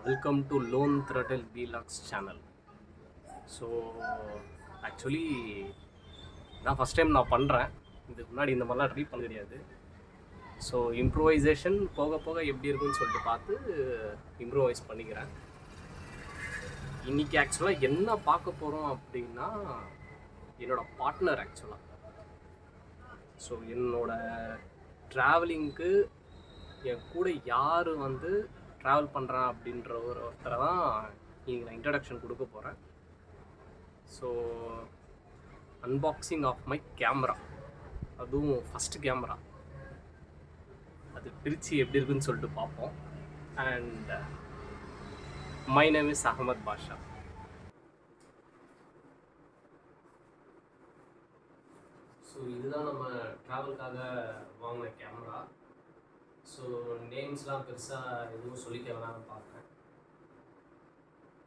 Welcome to lone throttle deluxe channel. So actually நான் first time நான் பண்ணுறேன். இதுக்கு முன்னாடி இந்த மாதிரிலாம் ட்ரை பண்ண தெரியாது. ஸோ இம்ப்ரூவைசேஷன் போக போக எப்படி இருக்குன்னு சொல்லிட்டு பார்த்து இம்ப்ரூவைஸ் பண்ணிக்கிறேன். இன்றைக்கி ஆக்சுவலாக என்ன பார்க்க போகிறோம் அப்படின்னா என்னோடய பார்ட்னர் ஆக்சுவலாக. ஸோ என்னோடய ட்ராவலிங்க்கு என் கூட யார் வந்து ட்ராவல் பண்ணுறான் அப்படின்ற ஒருத்தரை தான் இன்றைக்கி நான் இன்ட்ரடக்ஷன் கொடுக்க போகிறேன். So unboxing of my camera, அதுவும் ஃபஸ்ட்டு கேமரா, அது பிரித்து எப்படி இருக்குன்னு சொல்லிட்டு பார்ப்போம். And my name is Ahmed Basha. So இதுதான் நம்ம ட்ராவலுக்காக வாங்கின கேமரா. ஸோ நேம்ஸ்லாம் பெருசாக எதுவும் சொல்லிக்க வேணாம்னு பார்க்குறேன்.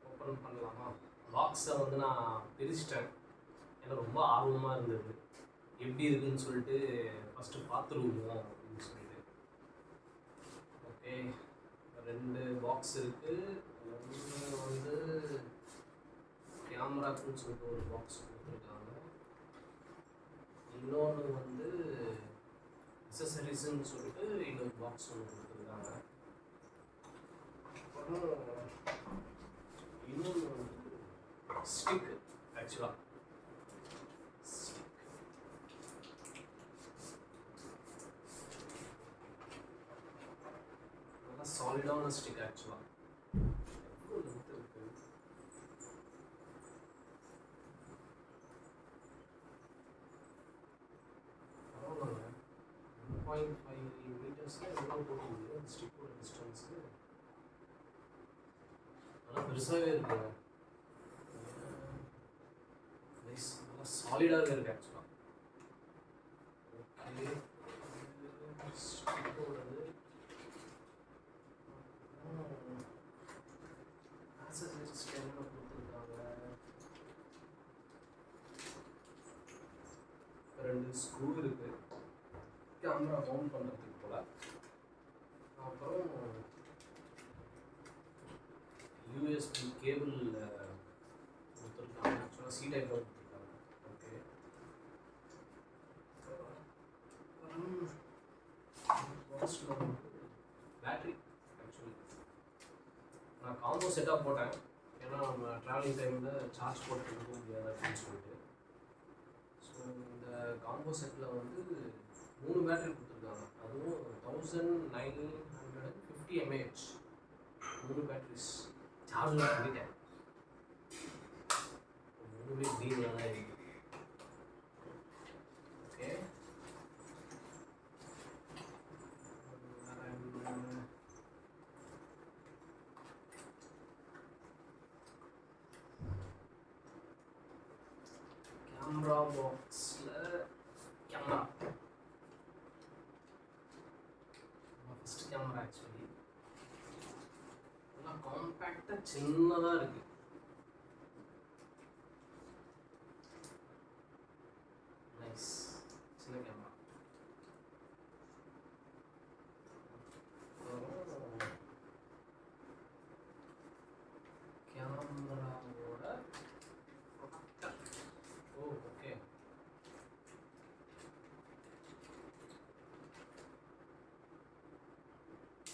ஓப்பன் பண்ணலாமா? பாக்ஸை வந்து நான் பிரிச்சிட்டேன். ஏன்னா ரொம்ப ஆர்வமாக இருந்தது எப்படி இருக்குதுன்னு சொல்லிட்டு ஃபஸ்ட்டு பார்த்துருவோம் அப்படின்னு சொல்லிட்டு. ஓகே, 2 பாக்ஸ் இருக்குது. ஒன்று வந்து கேமராக்குன்னு சொல்லிட்டு ஒரு பாக்ஸ் கொடுத்துருக்காங்க. இன்னொன்று வந்து அக்சசரிஸ்ன்னு சொல்லிட்டு இன்னொரு பாக்ஸ் ஒன்று கொடுத்துருக்காங்க. அப்புறம் இன்னொன்று வந்து ஸ்டிக்கு. ஆக்சுவலாக ஸ்டிக் நல்லா சாலிடான ஸ்டிக். ஆக்சுவலாக பரவாயில்ல, 1.5 மீட்டர்ஸில் எவ்வளோ போட்டுருக்குது அந்த ஸ்டிக்கோட டிஸ்டன்ஸு. நல்லா பெருசாகவே இருக்குங்க. நைஸ், நல்லா சாலிடாகவே இருக்குது ஆக்சுவலாக. ஓகே, ஸ்டிக்கோடது ஆக்சசரிஸ் கேமரா கொடுத்துருக்காங்க. 2 ஸ்க்ரூ இருக்குது கேமரா மவுண்ட் பண்ணுறதுக்கு போல். அப்புறம் யூஎஸ்பி கேபிள் கொடுத்துருக்காங்க. ஆக்சுவலாக சி டைப்பில் கொடுத்துருக்காங்க. ஓகே, பாக்ஸில் வந்து பேட்ரி. ஆக்சுவலி நான் காம்போ செட்டாக போட்டேன், ஏன்னா நம்ம ட்ராவலிங் டைமில் சார்ஜ் போட்டு எடுக்க முடியாது அப்படின்னு சொல்லிட்டு. ஸோ இந்த காம்போ செட்டில் வந்து 3 பேட்டரி கொடுத்துருக்காங்க. அதுவும் 1950 mAh 3 பேட்டரிஸ். சார்ஜ் பண்ணிட்டேன். 3 க்ரீனில் தான் இருக்குது. ஓகே, கேமரா பாக்ஸில் கேமரா ஃபஸ்ட் கேமரா ஆக்சுவலி நல்லா காம்பேக்டாக சின்னதாக இருக்குது. நைஸ், சின்ன கேமரா. கேமராவோட ப்ரொடக்டர். ஓ ஓகே,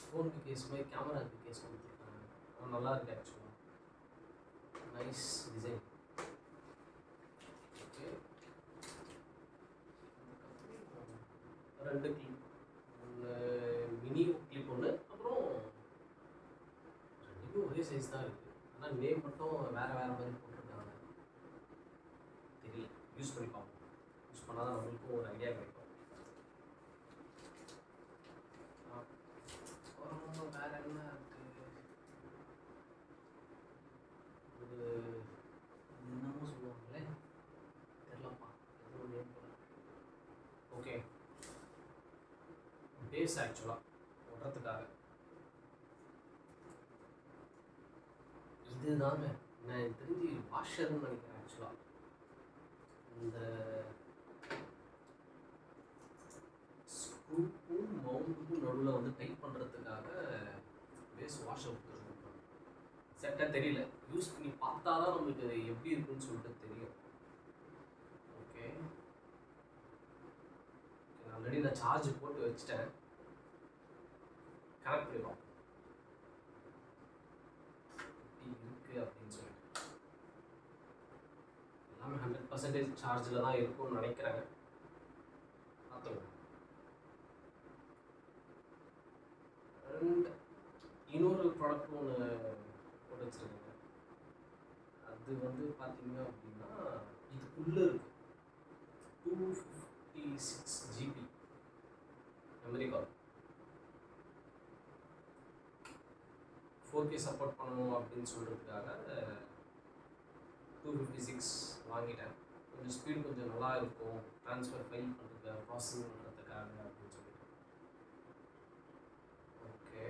ஃபோனுக்கு கேஸ் மாதிரி கேமராவுக்கு கேஸ் கொடுத்துருக்காங்க. ஆனால் நல்லா இருக்கு ஆக்சுவலாக. Nice design. ஓகே, 2 கிளிப், ஒன்று மினி கிளிப் ஒன்று, அப்புறம் 2மே ஒரே சைஸ் தான் இருக்குது. ஆனால் நேம் மட்டும் வேறு வேறு மாதிரி போட்டிருக்காங்க. தெரியல, யூஸ் பண்ணி பார்ப்போம். யூஸ் பண்ணால் தான் நம்மளுக்கும் ஒரு ஐடியா கிடைக்கும். அப்புறம் வேறு என்ன இருக்குது? ஒரு என்னமோ சொல்லுவாங்களே, தெரியலப்பா, எதுவும் நேம் போல. ஓகே, பேஸ் ஆக்சுவலாக ஓடுறதுக்காக இதுதாங்க. நான் தெரிஞ்சு வாஷர்னு நினைக்கிறேன். ஆக்சுவலாக இந்த ஸ்க்ரூக்கும் மவுண்ட்டுக்கும் நடுவில் வந்து டைட் பண்ணுறதுக்காக பேஸ் வாஷர் கொடுத்துருக்கோம். எக்ஸாக்டாக தெரியல, யூஸ் பண்ணி பார்த்தா தான் நம்மளுக்கு அது எப்படி இருக்குன்னு சொல்லிட்டு தெரியும். ஓகே, ஆல்ரெடி நான் சார்ஜ் போட்டு வச்சுட்டேன். கனெக்ட் பண்ணி பார்ப்போம் எப்படி இருக்குது அப்படின்னு சொல்லிட்டு. எல்லாமே 100% சார்ஜில் தான் இருக்கும்னு நினைக்கிறேன். பார்த்துக்கலாம். அண்ட் இன்னொரு ப்ராடக்ட் ஒன்று போட்டு வச்சுருக்கேங்க. அது வந்து பார்த்தீங்க அப்படின்னா இதுக்குள்ளே இருக்குது 256 GB memory card. 4K support பண்ணணும் அப்படின்னு சொல்கிறதுக்காக 256 வாங்கிட்டேன். கொஞ்சம் ஸ்பீடு கொஞ்சம் நல்லா இருக்கும், ட்ரான்ஸ்ஃபர் ஃபைல் பண்ணுறதுக்கு, ப்ராசஸிங் பண்ணுறதுக்காக அப்படின்னு சொல்லிட்டு. ஓகே,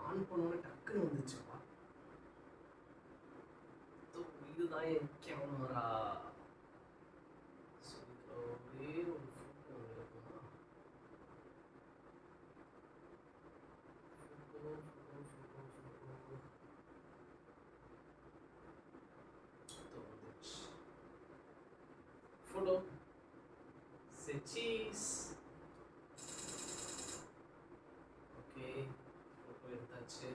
ஆன் பண்ணோன்னே டக்குன்னு வந்துச்சுப்பா. இதுதான் என் கேமரா. ஒரே ஒரு ஃபோட்டோ இருக்குமா? ஃபோட்டோ செச்சீஸ். ஓகே, ஃபோட்டோ எடுத்தாச்சு.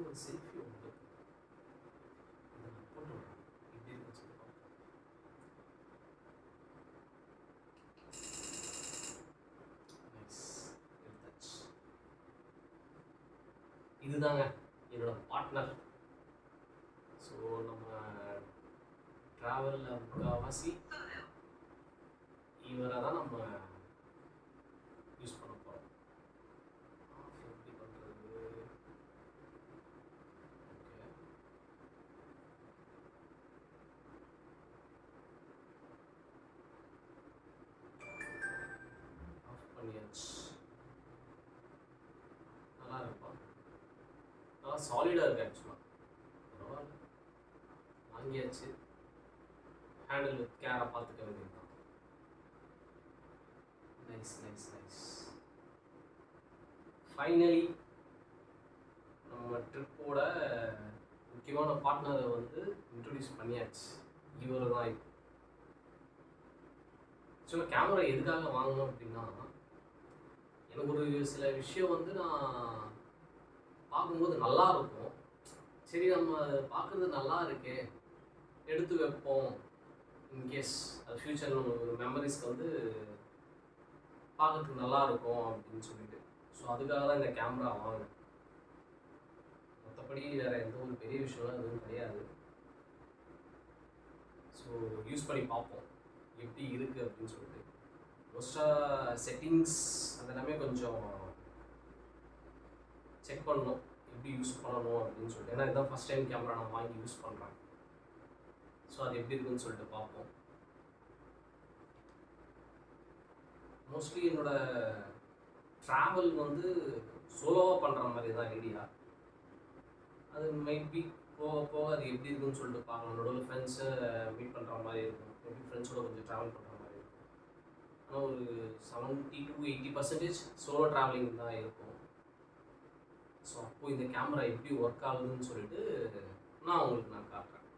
ஒரு செல்ஃபி உண்டு, இதை நான் போட்டு விட்றேன் எப்படி இருக்குன்னு சொல்லி பார்ப்போம். நைஸ், எடுத்தாச்சு. இதுதாங்க என்னோட பார்ட்னர். ஸோ நம்ம ட்ராவலில் முக்கால்வாசி இவரை தான் நம்ம யூஸ் பண்ண போகிறோம். எப்படி பண்ணுறது? ஓகே, ஆஃப் பண்ணியாச்சு. நல்லா இருக்குப்பா, நல்லா சாலிடாக இருக்கு. ஆக்சுவலாக பரவாயில்ல, வாங்கியாச்சு. ஹேண்டில் வித் கேரை பார்த்துக்க வேண்டியது தான். Nice nice nice. ஃபைனலி நம்ம ட்ரிப்போட முக்கியமான பார்ட்னரை வந்து இன்ட்ரடியூஸ் பண்ணியாச்சு. இவர் தான் இப்போ. ஆக்சுவலாக கேமரா எதுக்காக வாங்கணும் அப்படின்னா, எனக்கு ஒரு சில விஷயம் வந்து நான் பார்க்கும்போது நல்லா இருக்கும். சரி, நம்ம பார்க்குறது நல்லா இருக்கே, எடுத்து வைப்போம், இன்கேஸ் அது ஃப்யூச்சரில் நம்மளுக்கு ஒரு மெமரிஸ்க்கு வந்து பார்க்கறதுக்கு நல்லா இருக்கும் அப்படின்னு சொல்லிட்டு. ஸோ அதுக்காக தான் இந்த கேமரா வாங்கினேன். மற்றபடி வேறு எந்த ஒரு பெரிய விஷயம்லாம் எதுவும் கிடையாது. ஸோ யூஸ் பண்ணி பார்ப்போம் எப்படி இருக்குது அப்படின்னு சொல்லிட்டு. மோஸ்ட்டாக செட்டிங்ஸ் அதெல்லாமே கொஞ்சம் செக் பண்ணணும் எப்படி யூஸ் பண்ணணும் அப்படின்னு சொல்லிட்டு. ஏன்னா இதுதான் ஃபஸ்ட் டைம் கேமரா நான் வாங்கி யூஸ் பண்ணுறேன். ஸோ அது எப்படி இருக்குன்னு சொல்லிட்டு பார்ப்போம். மோஸ்ட்லி என்னோடய ட்ராவல் வந்து சோலோவாக பண்ணுற மாதிரி தான் ஐடியா. அது மைட்பி போக போக அது எப்படி இருக்குன்னு சொல்லிட்டு பார்க்கலாம். நடுவில் ஃப்ரெண்ட்ஸை மீட் பண்ணுற மாதிரி இருக்கும், எப்படி ஃப்ரெண்ட்ஸோட கொஞ்சம் ட்ராவல் பண்ணுற மாதிரி இருக்கும். ஆனால் ஒரு 70 to 80% சோலோ ட்ராவலிங் தான் இருக்கும். ஸோ அப்போது இந்த கேமரா எப்படி ஒர்க் ஆகுதுன்னு சொல்லிட்டு நான் உங்களுக்கு நான் காட்டுறேன்.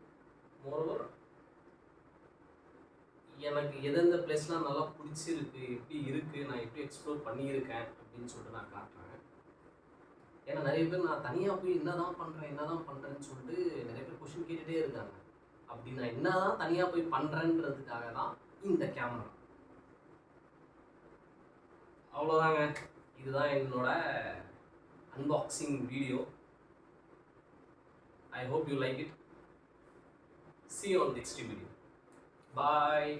மோரோவர் எனக்கு எந்தெந்த பிளேஸ்லாம் நல்லா பிடிச்சிருக்கு, எப்படி இருக்குது, நான் எப்படி எக்ஸ்ப்ளோர் பண்ணியிருக்கேன் அப்படின்னு சொல்லிட்டு நான் காட்டுறேன். ஏன்னா நிறைய பேர் நான் தனியாக போய் என்ன தான் பண்ணுறேன்னு சொல்லிட்டு நிறைய பேர் கொஷின் கேட்டுகிட்டே இருக்காங்க. அப்படி நான் என்ன தான் தனியாக போய் பண்ணுறேன்றதுக்காக தான் இந்த கேமரா. அவ்வளோதாங்க, இதுதான் என்னோட unboxing video. I hope you like it. See you on the next video. Bye.